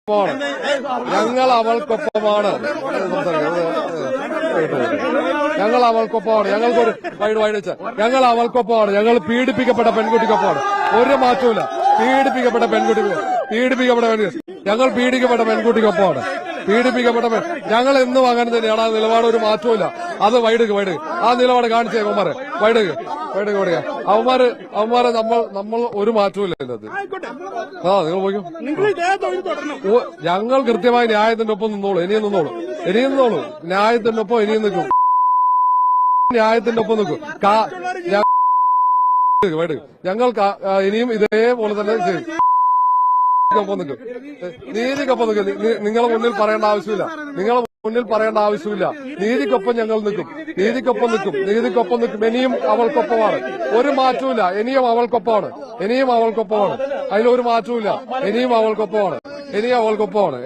ഞങ്ങൾ അവൾക്കൊപ്പമാണ്. ഞങ്ങൾ അവൾക്കൊപ്പമാണ്. ഞങ്ങൾക്കൊരു വൈഡ് ഞങ്ങൾ അവൾക്കൊപ്പമാണ്. ഞങ്ങൾ പീഡിപ്പിക്കപ്പെട്ട പെൺകുട്ടിക്കൊപ്പമാണ്. ഒരു മാറ്റവുമില്ല. പീഡിപ്പിക്കപ്പെട്ട ഞങ്ങൾ പീഡിക്കപ്പെട്ട പെൺകുട്ടിക്കൊപ്പമാണ്. ഞങ്ങൾ എന്നും അങ്ങനെ തന്നെയാണ്. ആ നിലപാട് ഒരു മാറ്റവുമില്ല. അത് വൈഡ് ആ നിലപാട് കാണിച്ചേ അവന്മാരെ. വൈഡ് അവന്മാരെ നമ്മൾ ഒരു മാറ്റവുമില്ല ഇതിനകത്ത്. നിങ്ങൾ പോയിക്കോ. ഞങ്ങൾ കൃത്യമായി ന്യായത്തിന്റെ ഒപ്പം നിന്നോളൂ. ഇനിയും നിന്നോളൂ. ന്യായത്തിന്റെ ഒപ്പം ഇനിയും നിൽക്കും. ന്യായത്തിന്റെ ഒപ്പം നിൽക്കും. ഞങ്ങൾ ഇനിയും ഇതേപോലെ തന്നെ ചെയ്യും. നീതിക്കൊപ്പം നിൽക്കും. നിങ്ങളെ മുന്നിൽ പറയേണ്ട ആവശ്യമില്ല. നീതിക്കൊപ്പം ഞങ്ങൾ നിൽക്കും. നീതിക്കൊപ്പം നിൽക്കും. ഇനിയും അവൾക്കൊപ്പമാണ്. ഒരു മാറ്റവുമില്ല. ഇനിയും അവൾക്കൊപ്പമാണ്. അതിലൊരു മാറ്റവുമില്ല. ഇനിയും അവൾക്കൊപ്പമാണ്.